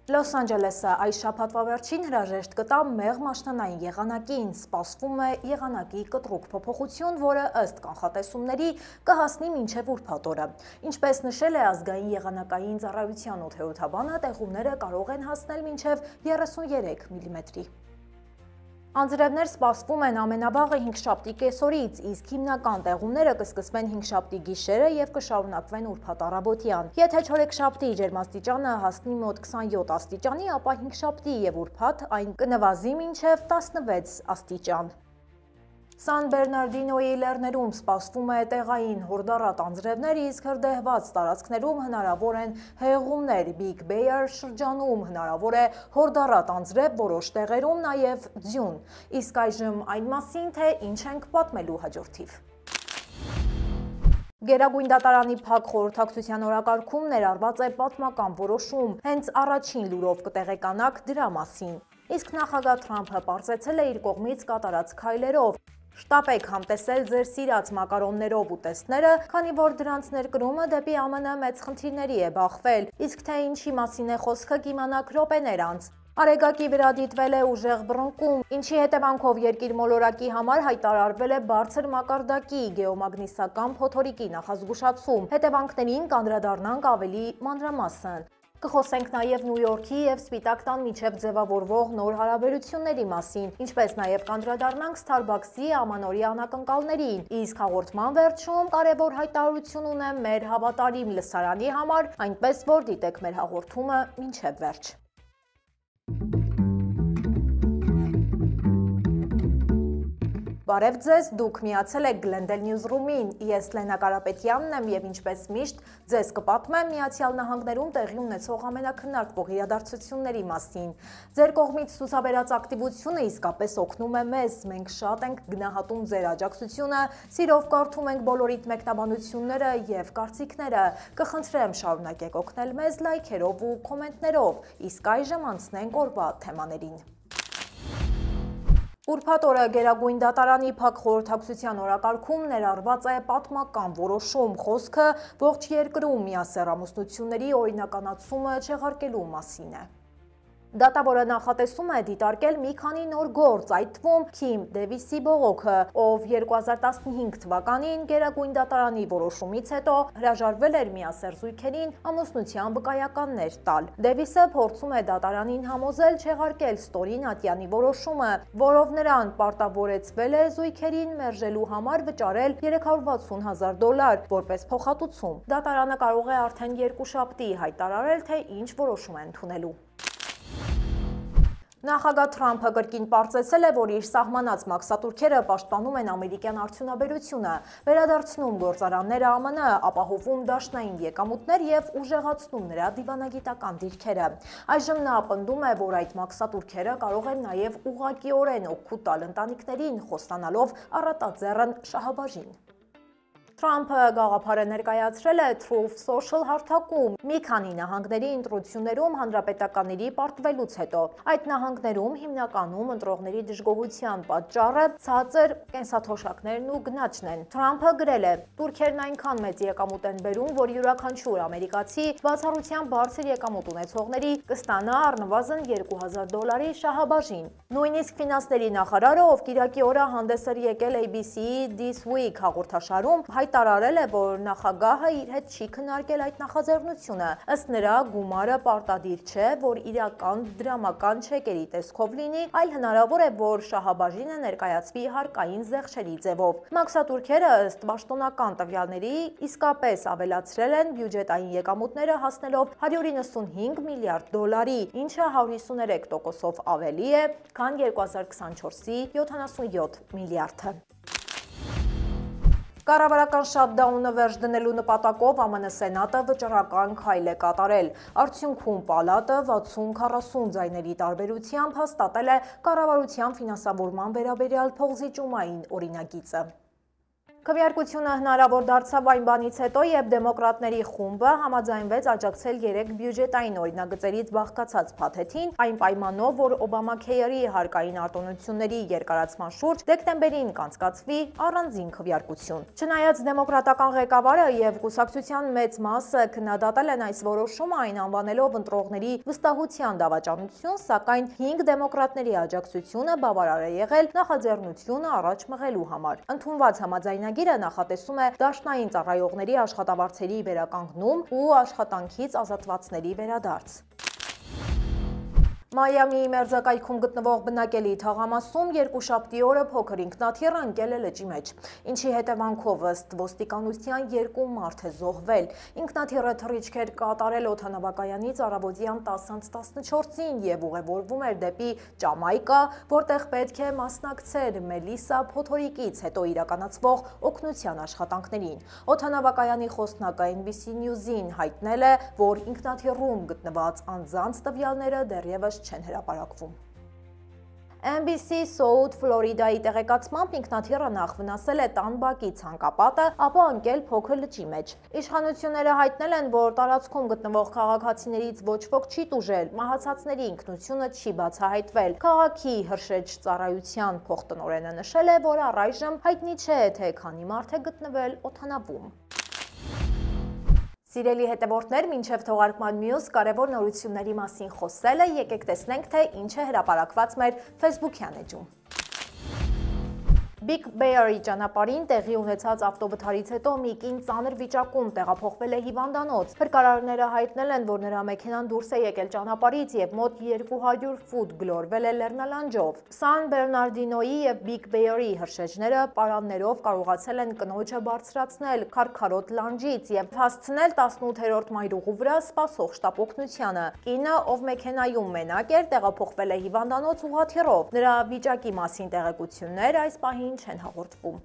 Լոս Անջելեսը այս շաբաթվա վերջին հրաժեշտ կտա մեղմ աշնանային եղանակին, սպասվում է եղանակի կտրուկ փոփոխություն, որը ըստ կանխատեսումների կհասնի մինչև ուրբաթ օրը։ Ինչպես նշել է ազգային եղանակային ծառայության օդերոթաբանը, տեղումները կարող են հասնել մինչև 33 մմ։ Անձրևներ սպասվում են ամենավաղը հինգշաբթի կեսօրից, իսկ հիմնական տեղումները կսկսվեն հինգշաբթի գիշերը եւ կշարունակվեն ուրբաթ առավոտյան։ Եթե չորեքշաբթի ջերմաստիճանը հասնի մոտ 27 աստիճանի, ապա հինգշաբթի եւ ուրբաթ այն կնվազի մինչև 16 աստիճան։ Սան Բերնարդինոյի լեռներում սպասվում է տեղային հորդառատ անձրևներ, իսկ հրդեհված տարածքներում հնարավոր են հեղեղումներ, Բիգ Բեյեր շրջանում հնարավոր է հորդառատ անձրև, որոշ տեղերում նաև ձյուն։ Իսկ այժմ այն մասին, թե ինչ ենք պատմելու հաջորդիվ։ Գերագույն դատարանի փակ խորհրդակցության օրակարգում ներառված է պատմական որոշում, հենց առաջին լուրով կտեղեկանաք դրա մասին։ Իսկ նախագահ Թրամփը պարզեցել է իր կողմից կատարած քայլերով։ Շտապ եք համտեսել ձեր սիրած մակարոններով ուտեստները, քանի որ դրանց ներկրումը դեպի ԱՄՆ մեծ խնդիրների է բախվել, իսկ թե ինչի մասին է խոսքը կիմանաք րոպեներ անց։ Արեգակի վրա դիտվել է ուժեղ բռնկում, ինչի հետևանքով երկիր մոլորակի համար հայտարարվել է բարձր մակարդակի գեոմագնիսական փոթորիկի նախազգուշացում։ Հետևանքներին կանդրադառնանք ավելի մանրամասն։ Կխոսենք նաև Նյու Յորքի եւ Սպիտակ տան միջև ձևավորվող նոր հարաբերությունների մասին, ինչպես նաև կանդրադառնանք Starbucks-ի ամանորյա անակնկալներին, իսկ հաղորդման վերջում կարևոր հայտարարություն ունեմ մեր հավատարիմ լսարանի համար, այնպես որ դիտեք մեր հաղորդումը մինչև վերջ։ Բարև ձեզ, դուք միացել եք Glendale Newsroom-ին, ես Լենա Կարապետյանն եմ եւ ինչպես միշտ ձեզ կպատմեմ Միացյալ Նահանգներում տեղի ունեցող ամենաքննարկվող իրադարձությունների մասին։ Ձեր կողմից ցուցաբերած ակտիվությունը իսկապես օգնում է մեզ, մենք շատ ենք գնահատում ձեր աջակցությունը, սիրով կարդում ենք բոլորիդ մեկնաբանությունները եւ կարծիքները։ Կխնդրեմ շարունակեք օգնել մեզ լայքերով ու կոմենտներով, իսկ այժմ անցնենք օրվա թեմաներին։ Ուրբաթ օրը Գերագույն դատարանի փակ խորհրդակցության օրակարգում ներառված է պատմական որոշում, խոսքը ողջ երկրում միասեռ ամուսնությունների օրինականացումը չեղարկելու մասին է։ Դատավորը նախատեսում է դիտարկել մի քանի նոր գործ, այդ թվում Քիմ Դեվիսի բողոքը, ով 2015 թվականին Գերագույն դատարանի որոշումից հետո հրաժարվել էր միասեռ զույգերին ամուսնության վկայականներ տալ։ Դեվիսը փորձում է դատարանին համոզել չեղարկել Ստորին Ատյանի որոշումը, որով նրան պարտավորեցվել է զույգերին մերժելու համար վճարել $360,000 որպես փոխհատուցում։ Դատարանը կարող է արդեն երկուշաբթի հայտարարել, թե ինչ որոշում է ընդունելու։ Նախագահ Թրամփը կրկին պարզեցել է, որ իր սահմանած մաքսատուրքերը պաշտպանում են ամերիկյան արդյունաբերությունը, վերադարձնում գործարանները ԱՄՆ, ապահովում դաշնային եկամուտներ եւ ուժեղացնում նրա դիվանագիտական դիրքերը։ Այժմ նա պնդում է, որ այդ մաքսատուրքերը կարող են նաեւ ուղղակիորեն օգուտ տալ ընտանիքներին, խոստանալով առատաձեռն շահաբաժին։ Թրամփը գաղափարը ներկայացրել է Truth Social հարթակում մի քանի նահանգների ընտրություններում հանրապետականների պարտվելուց հետո։ Այդ նահանգներում հիմնականում ընտրողների դժգոհության պատճառը ցածր կենսաթոշակներն ու գնաճն են։ Թրամփը գրել է. «Տուրքերն այնքան մեծ եկամուտ են բերում, որ յուրաքանչյուր ամերիկացի բացառությամբ բարձր եկամուտ ունեցողների կստանա առնվազն $2,000 շահաբաժին»։ Նույնիսկ ֆինանսների նախարարը, ով կիրակի օրը հանդես էր եկել ABC-ի This Week հաղորդաշարում, հայտարարել է, որ նախագահը իր հետ չի քննարկել այդ նախաձեռնությունը։ Ըստ նրա, գումարը պարտադիր չէ, որ իրական դրամական չեկերի տեսքով լինի, այլ հնարավոր է, որ շահաբաժինը ներկայացվի հարկային զեղչերի ձևով։ Մաքսատուրքերը ըստ պաշտոնական տվյալների իսկապես ավելացրել են բյուջետային եկամուտները հասնելով $195 միլիարդ, ինչը 153%-ով ավելի է, քան 2024-ի 77 միլիարդը։ Կառավարական շատդաունը վերջ դնելու նպատակով ԱՄՆ Սենատը վճռական քայլ է կատարել։ Արդյունքում պալատը 60-40 ձայների տարբերությամբ հաստատել է կառավարության ֆինանսավորման վերաբերյալ փոխզիջումային օրինագիծը։ Քվեարկությունը հնարավոր դարձավ այն բանից հետո, երբ դեմոկրատների խումբը համաձայնվեց աջակցել 3 բյուջետային օրինագծերից բաղկացած փաթեթին, այն պայմանով, որ Օբամաքեյերի հարկային արտոնությունների երկարացման շուրջ դեկտեմբերին կանցկացվի առանձին քվեարկություն։ Չնայած դեմոկրատական ղեկավարը եւ կուսակցության մեծ մասը քննադատել են այս որոշումը, այն անվանելով ընտրողների վստահության դավաճանություն, սակայն 5 դեմոկրատների աջակցությունը բավարար է եղել նախաձեռնությունը առաջ մղելու համար։ Ընդունված համաձայնագիրը նախատեսում է դաշնային ծառայողների աշխատավարձերի վերականգնում ու աշխատանքից ազատվածների վերադարձ։ Մայամիի մերձակայքում գտնվող բնակելի թաղամասում երկուշաբթի օրը փոքր ինքնաթիռը ընկել է լճի մեջ, ինչի հետևանքով ըստ ոստիկանության 2 մարդ է զոհվել։ Ինքնաթիռը թռիչք էր կատարել օդանավակայանից առավոտյան 10:14-ին եւ ուղևորվում էր դեպի Ճամայկա, որտեղ պետք է մասնակցեր Մելիսա փոթորիկից հետո իրականացվող օգնության աշխատանքներին։ Օդանավակայանի խոսնակը NBC News-ին հայտնել է, որ ինքնաթիռում գտնված անձանց տվյալները դեռևս չեն հրապարակվում։ NBC South Florida-ի տեղեկացմամբ ինքնաթիռը նախ վնասել է տան բակի ցանկապատը, ապա ընկել փոքր լճի մեջ։ Իշխանությունները հայտնել են, որ տարածքում գտնվող քաղաքացիներից ոչ ոք չի տուժել, մահացածների ինքնությունը չի բացահայտվել։ Քաղաքի հրշեջ ծառայության փոխտնօրենը նշել է, որ առայժմ հայտնի չէ, թե քանի մարդ է գտնվել օդանավում։ Սիրելի հետևորդներ, մինչև թողարկման մյուս կարևոր նորությունների մասին խոսելը, եկեք տեսնենք, թե ինչ է հրապարակված մեր Facebook-յան էջում։ Big Bear-ի ճանապարհին տեղի ունեցած ավտովթարից հետո մի կին ծանր վիճակում տեղափոխվել է հիվանդանոց։ Փրկարարները հայտնել են, որ նրա մեքենան դուրս է եկել ճանապարհից եւ մոտ 200 ֆուտ գլորվել է լեռնալանջով։ San Bernardino-ի եւ Big Bear-ի հրշեջները պարաններով կարողացել են կնոջը բարձրացնել քարքարոտ լանջից եւ հասցնել 18-րդ մայրուղու վրա սպասող շտապ օգնությանը։ Կինը, ով մեքենայում մենակ էր, տեղափոխվել է հիվանդանոց ուղղաթիռով։ Նրա վիճակի մասին տեղեկություններ այս պահին չեն հաղորդվում։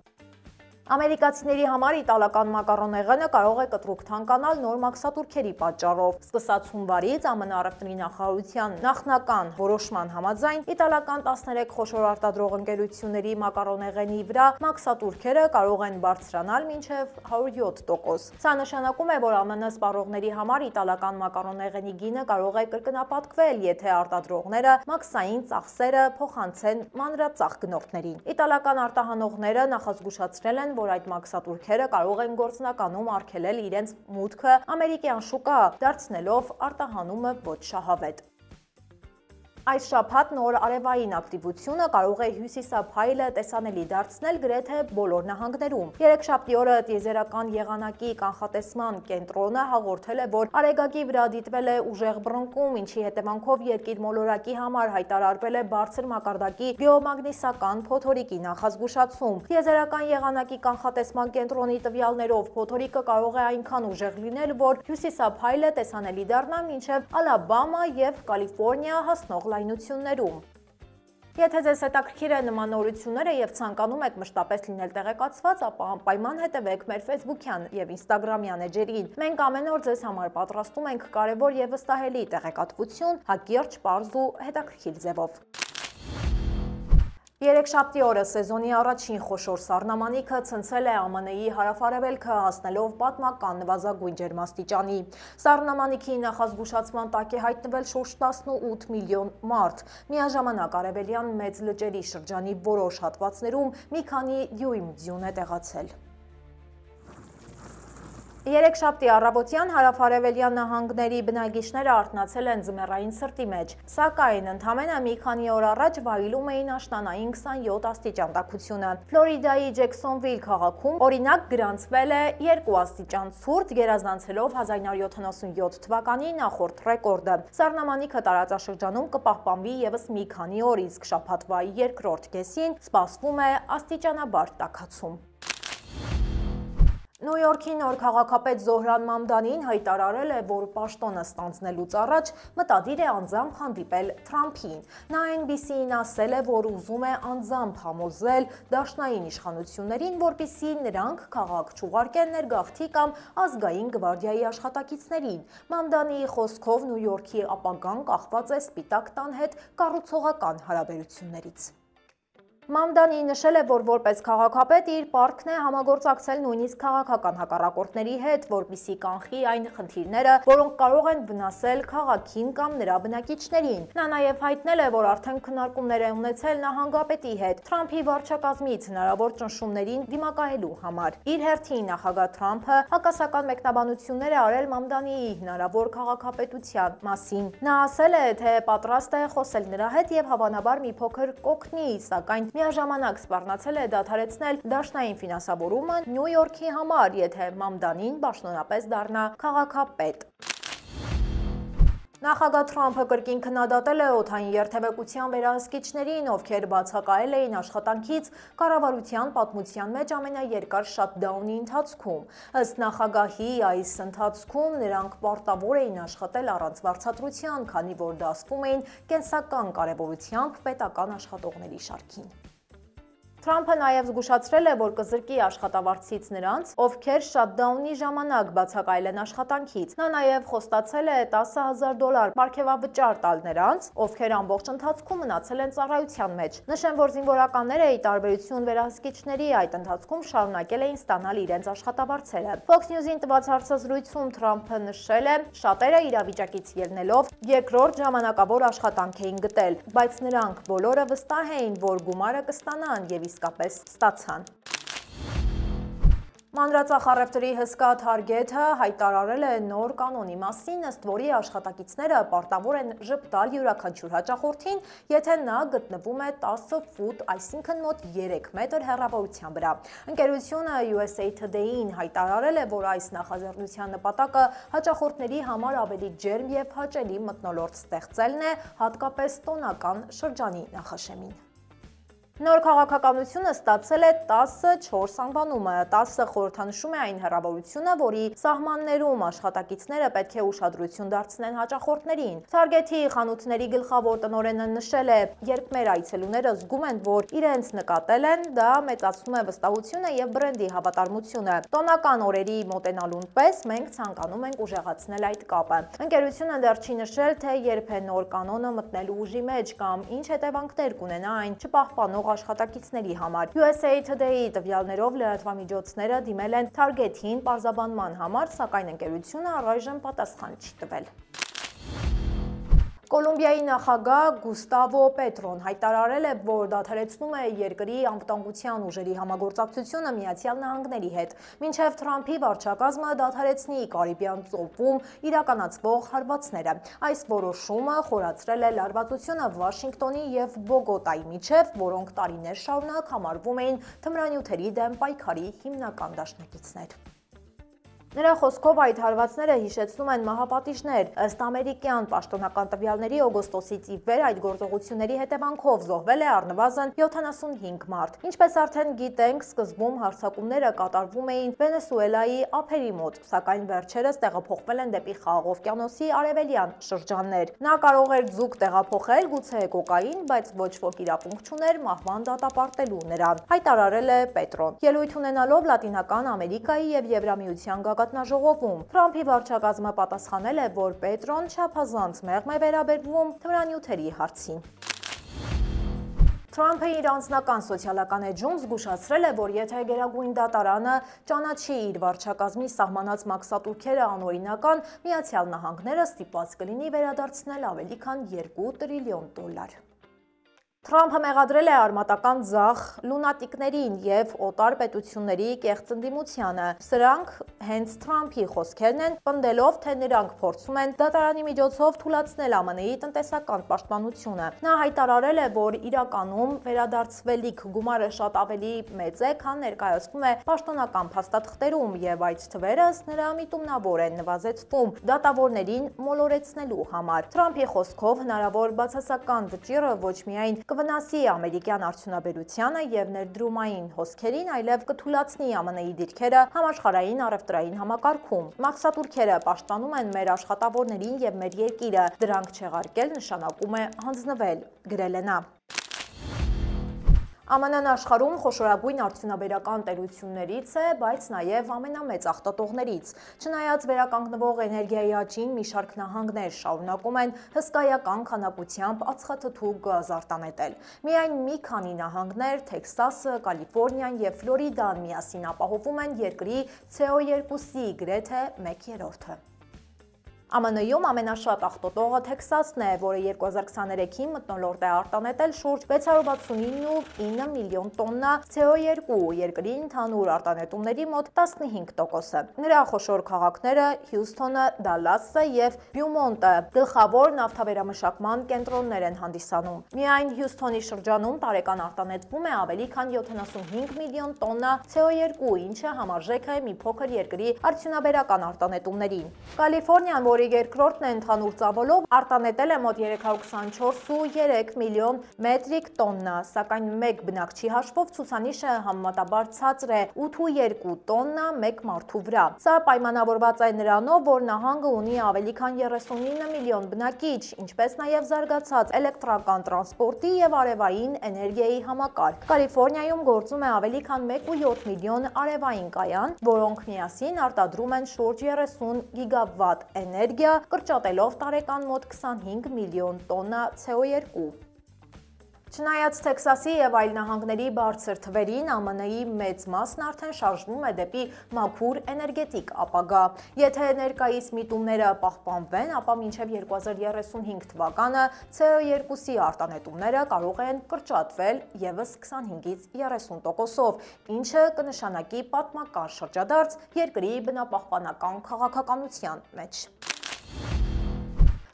Ամերիկացիների համար իտալական մակարոնեղենը կարող է կտրուկ թանկանալ նոր մաքսատուրքերի պատճառով։ Սկսած հունվարից ԱՄՆ առևտրի նախարարության նախնական որոշման համաձայն իտալական 13 խոշոր արտադրող ընկերությունների մակարոնեղենի վրա մաքսատուրքերը կարող են բարձրանալ մինչև 107%։ Սա նշանակում է, որ ԱՄՆ սպառողների համար իտալական մակարոնեղենի գինը կարող է կրկնապատկվել, եթե արտադրողները մաքսային ծախսերը փոխանցեն մանրածախ գնորդներին։ Իտալական արտահանողները նախազգուշացրել են, որ այդ մաքսատուրքերը կարող են գործնականում արգելել իրենց մուտքը ամերիկյան շուկա, դարձնելով արտահանումը ոչ շահավետ։ Այս շաբաթ նոր արևային ակտիվությունը կարող է հյուսիսափայլը տեսանելի դարձնել գրեթե բոլոր նահանգներում։ Երեքշաբթի օրը տիեզերական եղանակի կանխատեսման կենտրոնը հաղորդել է, որ արեգակի վրա դիտվել է ուժեղ բռնկում, ինչի հետևանքով երկիր մոլորակի համար հայտարարվել է բարձր մակարդակի գեոմագնիսական փոթորիկի նախազգուշացում։ Տիեզերական եղանակի կանխատեսման կենտրոնի տվյալներով փոթորիկը կարող է այնքան ուժեղ լինել, որ հյուսիսափայլը տեսանելի դառնա մինչև Ալաբամա եւ Կալիֆոռնիա հասնող լայնություններում։ Եթե ձեզ հետաքրքիր է նման նորությունները եւ ցանկանում եք մշտապես լինել տեղեկացված, ապա անպայման հետևեք մեր Facebook-յան եւ Instagram-յան էջերին։ Մենք ամեն օր ձեզ համար պատրաստում ենք կարևոր եւ վստահելի տեղեկատվություն, հակիրճ, պարզ ու հետաքրքիր ձևով։ Երեքշաբթի օրը սեզոնի առաջին խոշոր սառնամանիքը ցնցել է ԱՄՆ-ի հարավ-արևելքը, հասնելով պատմական նվազագույն ջերմաստիճանի։ Սառնամանիքի նախազգուշացման տակ է հայտնվել շուրջ 18 միլիոն մարդ։ Միաժամանակ արևելյան մեծ լճերի շրջանի որոշ հատվածներում մի քանի դյույմ ձյուն է տեղացել։ Երեքշաբթի առավոտյան հարավ-արևելյան նահանգների բնակիչները արթնացել են ձմեռային սրտի մեջ, սակայն ընդամենը մի քանի օր առաջ վայելում էին աշնանային 27 աստիճան տաքությունը։ Ֆլորիդայի Ջեքսոնվիլ քաղաքում օրինակ գրանցվել է 2 աստիճան ցուրտ, գերազանցելով 1977 թվականի նախորդ ռեկորդը։ Սառնամանիքը տարածաշրջանում կպահպանվի ևս մի քանի օր, իսկ շաբաթվա երկրորդ կեսին սպասվում է աստիճանաբար տաքացում։ Նյու Յորքի նոր քաղաքապետ Զոհրան Մամդանին հայտարարել է, որ պաշտոնը ստանձնելուց առաջ մտադիր է անձամբ հանդիպել Թրամփին։ Նա NBC-ին ասել է, որ ուզում է անձամբ համոզել դաշնային իշխանություններին, որպեսզի նրանք քաղաք չուղարկեն ներգաղթի կամ ազգային գվարդիայի աշխատակիցներին։ Մամդանի խոսքով Նյու Յորքի ապագան կախված է Սպիտակ տան հետ կառուցողական հարաբերություններից։ Մամդանի նշել է, որ որպես քաղաքապետ իր պարտքն է համագործակցել նույնիսկ քաղաքական հակառակորդների հետ, որպեսզի կանխի այն խնդիրները, որոնք կարող են վնասել քաղաքին կամ նրա բնակիչներին։ Նա նաև հայտնել է, որ արդեն քննարկումներ է ունեցել նահանգապետի հետ Թրամփի վարչակազմից հնարավոր ճնշումներին դիմակայելու համար։ Իր հերթին նախագահ Թրամփը հակասական մեկնաբանություններ է արել Մամդանիի հնարավոր քաղաքապետության մասին։ Նա ասել է, թե պատրաստ է խոսել նրա հետ եւ հավանաբար մի փոքր կօգնի, սակայն միաժամանակ սպառնացել է դադարեցնել դաշնային ֆինանսավորումը Նյու Յորքի համար, եթե Մամդանին պաշտոնապես դառնա քաղաքապետ։ Նախագահ Թրամփը կրկին քննադատել է օդային երթևեկության վերահսկիչներին, ովքեր բացակայել էին աշխատանքից կառավարության պատմության մեջ ամենաերկար շաթդաունի ընթացքում։ Ըստ նախագահի, այս ընթացքում նրանք պարտավոր էին աշխատել առանց վարձատրության, քանի որ դասվում էին կենսական կարևորությամբ պետական աշխատողների շարքին։ Թրամփը նաև զգուշացրել է, որ կզրկի աշխատավարձից նրանց, ովքեր շաթդաունի ժամանակ բացակայել են աշխատանքից։ Նա նաև խոստացել է $10,000 պարգևավճար տալ նրանց, ովքեր ամբողջ ընթացքում մնացել են ծառայության մեջ։ Նշեմ, որ զինվորականները, ի տարբերություն վերահսկիչների, այդ ընթացքում շարունակել էին ստանալ իրենց աշխատավարձերը։ Fox News-ին տված հարցազրույցում Թրամփը նշել է, շատերը իրավիճակից ելնելով երկրորդ ժամանակավոր աշխատանք էին գտել, բայց նրանք բոլորը վստահ էին, որ գումարը կստանան եւ իսկապես ստացան։ Մանրածախ առևտրի հսկա Թարգեթը հայտարարել է նոր կանոնի մասին, ըստ որի աշխատակիցները պարտավոր են ժպտալ յուրաքանչյուր հաճախորդին, եթե նա գտնվում է 10 ֆուտ, այսինքն մոտ 3 մետր հեռավորության վրա։ Ընկերությունը USA Today-ին հայտարարել է, որ այս նախաձեռնության նպատակը հաճախորդների համար ավելի ջերմ եւ հաճելի մթնոլորտ ստեղծելն է, հատկապես տոնական շրջանի նախաշեմին։ Նոր քաղաքականությունը ստացել է 10-4 անվանումը։ 10-ը խորհրդանշում է այն հեռավորությունը, որի սահմաններում աշխատակիցները պետք է ուշադրություն դարձնեն հաճախորդներին։ Թարգեթի խանութների գլխավոր տնօրենը նշել է, երբ մեր այցելուները զգում են, որ իրենց նկատել են, դա մեծացնում է վստահությունը եւ բրենդի հավատարմությունը։ Տոնական օրերի մոտենալուն պես մենք ցանկանում ենք ուժեղացնել այդ կապը։ Ընկերությունը դեռ չի նշել, թե երբ է նոր կանոնը մտնելու ուժի մեջ կամ ինչ հետևանքներ կունենա այն չպահպանող աշխատակիցների համար։ USA Today-ի տվյալներով լրատվամիջոցները դիմել են Թարգեթին պարզաբանման համար, սակայն ընկերությունը առայժմ պատասխան չի տվել։ Կոլումբիայի նախագահ Գուստավո Պետրոն հայտարարել է, որ դադարեցնում է երկրի անվտանգության ուժերի համագործակցությունը Միացյալ Նահանգների հետ, մինչև Թրամփի վարչակազմը դադարեցնի Կարիբյան ծովում իրականացվող հարվածները։ Այս որոշումը խորացրել է լարվածությունը Վաշինգտոնի եւ Բոգոտայի միջև, որոնք տարիներ շարունակ համարվում էին թմրանյութերի դեմ պայքարի հիմնական դաշնակիցներ։ Նրա խոսքով այդ հարվածները հիշեցնում են մահապատիժներ, ըստ ամերիկյան պաշտոնական տվյալների օգոստոսից ի վեր այդ գործողությունների հետևանքով զոհվել է առնվազն 75 մարդ։ Ինչպես արդեն գիտենք, սկզբում հարձակումները կատարվում էին Վենեսուելայի ափերի մոտ, սակայն վերջերս տեղափոխվել են դեպի Խաղաղ օվկիանոսի արևելյան շրջաններ։ Նա կարող էր ձուկ տեղափոխել, գուցե կոկային, բայց ոչ ոք իրավունք չուներ մահվան դատապարտելու նրան, հայտարարել է Պետրոն։ Ելույթ ունենալով Լատինական Ամերիկայի եւ Եվրամիության գագաթնաժողովում Թրամփի վարչակազմը պատասխանել է, որ Պետրոն չափազանց մեղմ է վերաբերվում թմրանյութերի հարցին։ Թրամփը իր անձնական սոցիալական էջում զգուշացրել է, որ եթե Գերագույն դատարանը ճանաչի իր վարչակազմի սահմանած մաքսատուրքերը անօրինական, Միացյալ Նահանգները ստիպված կլինի վերադարձնել ավելի քան $2 տրիլիոն։ Թրամփը մեղադրել է արմատական ձախ լունատիկներին եւ օտար պետությունների կեղծ ընդդիմությանը։ Սրանք հենց Թրամփի խոսքերն են, պնդելով, թե նրանք փորձում են դատարանի միջոցով թուլացնել ԱՄՆ-ի տնտեսական պաշտպանությունը։ Նա հայտարարել է, որ իրականում վերադարձվելիք գումարը շատ ավելի մեծ է, քան ներկայացվում է պաշտոնական փաստաթղթերում, եւ այդ թվերը ըստ նրա միտումնավոր են նվազեցվում դատավորներին մոլորեցնելու համար։ Թրամփի խոսքով հնարավոր բացասական վճիռը ոչ միայն կվնասի ամերիկյան արդյունաբերությանը եւ ներդրումային հոսքերին, այլև կթուլացնի ԱՄՆ-ի դիրքերը համաշխարհային առևտրային համակարգում։ Մաքսատուրքերը պաշտպանում են մեր աշխատավորներին եւ մեր երկիրը, դրանք չեղարկել նշանակում է հանձնվել, գրել է նա։ ԱՄՆ-ն աշխարհում խոշորագույն արդյունաբերական տերություններից է, բայց նաև ամենամեծ աղտոտողներից։ Չնայած վերականգնվող էներգիայի աճին, մի շարք նահանգներ շարունակում են հսկայական քանակությամբ ածխաթթու գազ արտանետել։ Միայն մի քանի նահանգներ՝ Թեքսասը, Կալիֆոռնիան և Ֆլորիդան միասին ապահովում են երկրի CO2-ի գրեթե 1/3-ը։ ԱՄՆ-ում ամենաշատ աղտոտողը Թեքսասն է, որը 2023-ին մթնոլորտ է արտանետել շուրջ 669 միլիոն տոննա CO2, երկրի ընդհանուր արտանետումների մոտ 15%-ը։ Նրա խոշոր քաղաքները Հյուսթոնը, Դալասը և Բյումոնտը գլխավոր նավթավերամշակման կենտրոններ են հանդիսանում։ Միայն Հյուսթոնի շրջանում տարեկան արտանետվում է ավելի քան 75 միլիոն տոննա CO2, ինչը համարժեք է մի փոքր երկրի արդյունաբերական արտանետումներին։ Կալիֆոռնիան, որի երկրորդն է ընդհանուր ծավալով, արտանետել է մոտ 324,3 միլիոն մետրիկ տոննա, սակայն մեկ բնակչի հաշվով ցուցանիշը համեմատաբար ցածր է՝ 8,2 տոննա մեկ մարդու վրա։ Սա պայմանավորված է նրանով, որ նահանգը ունի ավելի քան 39 միլիոն բնակիչ, ինչպես նաև զարգացած էլեկտրական տրանսպորտի և արևային էներգիայի համակարգ։ Կալիֆոռնիայում գործում է ավելի քան 1,7 միլիոն արևային կայան, որոնք միասին արտադրում են շուրջ 30 գիգավատ էներգիա, կրճատելով տարեկան մոտ 25 միլիոն տոննա CO2։ Չնայած Թեքսասի և այլ նահանգների բարձր թվերին, ԱՄՆ-ի մեծ մասն արդեն շարժվում է դեպի մաքուր էներգետիկ ապագա։ Եթե ներկայիս միտումները պահպանվեն, ապա մինչև 2035 թվականը CO2-ի արտանետումները կարող են կրճատվել ևս 25-ից 30%-ով, ինչը կնշանակի պատմական շրջադարձ երկրի բնապահպանական քաղաքականության մեջ։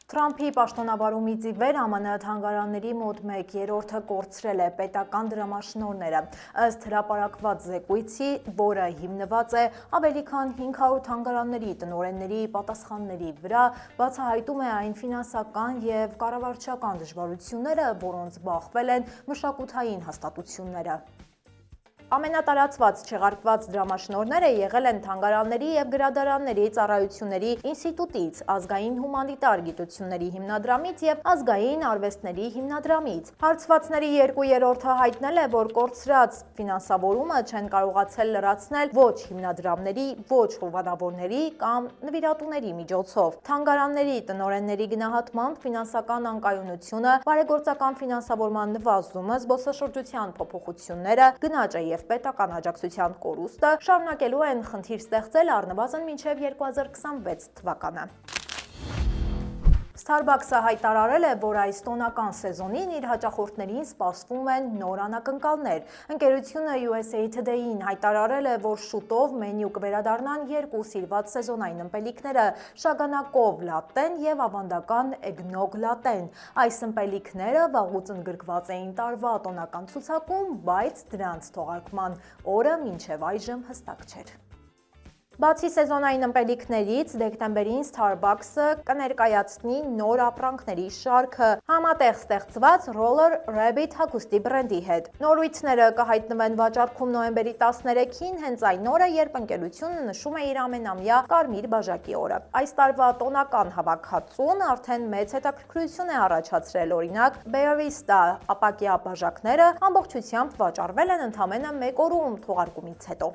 Թրամփի պաշտոնավարումից ի վեր ԱՄՆ թանգարանների մոտ 1/3-ը կորցրել է պետական դրամաշնորհները։ Ըստ հրապարակված զեկույցի, որը հիմնված է ավելի քան 500 թանգարանների տնօրենների պատասխանների վրա, բացահայտում է այն ֆինանսական և կառավարչական դժվարությունները, որոնց բախվել են մշակութային հաստատությունները։ Ամենատարածված չեղարկված դրամաշնորհները եղել են թանգարանների և գրադարանների ծառայությունների ինստիտուտից, ազգային հումանիտար գիտությունների հիմնադրամից և ազգային արվեստների հիմնադրամից։ Հարցվածների 2/3-ը հայտնել է, որ կորցրած ֆինանսավորումը չեն կարողացել լրացնել ոչ հիմնադրամների, ոչ հովանավորների կամ նվիրատուների միջոցով։ Թանգարանների տնօրենների գնահատմամբ ֆինանսական անկայունությունը, բարեգործական ֆինանսավորման նվազումը, զբոսաշրջության փոփոխությունները, գնաճը և պետական աջակցության կորուստը շարունակելու են խնդիր ստեղծել առնվազն մինչև 2026 թվականը։ Starbucks-ը հայտարարել է, որ այս տոնական սեզոնին իր հաճախորդներին սպասվում են նոր անակնկալներ։ Ընկերությունը USA Today-ին հայտարարել է, որ շուտով մենյու կվերադառնան երկու սիրված սեզոնային ըմպելիքները՝ շագանակով լատտեն և ավանդական էգնոգ լատտեն։ Այս ըմպելիքները վաղուց ընդգրկված էին տարվա տոնական ցուցակում, բայց դրանց թողարկման օրը մինչև այժմ հստակ չէր։ Բացի սեզոնային ըմպելիքներից, դեկտեմբերին Starbucks-ը կներկայացնի նոր ապրանքների շարքը համատեղ ստեղծված Roller Rabbit հագուստի բրենդի հետ։ Նորույթները կհայտնվեն վաճառքում նոյեմբերի 13-ին, հենց այն օրը, երբ ընկերությունը նշում է իր ամենամյա կարմիր բաժակի օրը։ Այս տարվա տոնական հավաքածուն արդեն մեծ հետաքրքրություն է առաջացրել, օրինակ Bear-Vista ապակյա բաժակները ամբողջությամբ վաճառվել են ընդամենը 1 օրում թողարկումից հետո։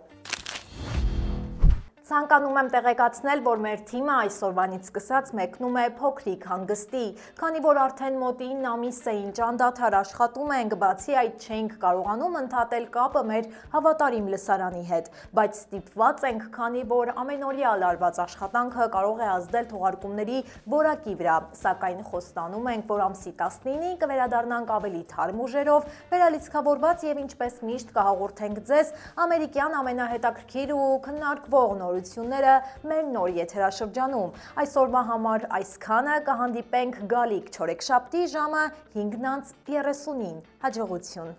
Ցանկանում եմ տեղեկացնել, որ մեր թիմը այսօրվանից սկսած մեկնում է փոքրիկ հանգստի, քանի որ արդեն մոտ 9 ամիս է ինչ անդադար աշխատում ենք, բացի այդ չենք կարողանում ընդհատել կապը մեր հավատարիմ լսարանի հետ, բայց ստիպված ենք, քանի որ ամենօրյա լարված աշխատանքը կարող է ազդել թողարկումների որակի վրա, սակայն խոստանում ենք, որ ամսի 19-ին կվերադառնանք ավելի թարմ ուժերով, վերալիցքավորված և ինչպես միշտ կհաղորդենք ձեզ ամերիկյան ամենահետաքրքիր ու քննարկվող նորությունները մեր նոր եթերաշրջանում։ Այսօրվա համար այսքանը, կհանդիպենք գալիք չորեքշաբթի ժամը 5:30-ին։ Հաջողություն։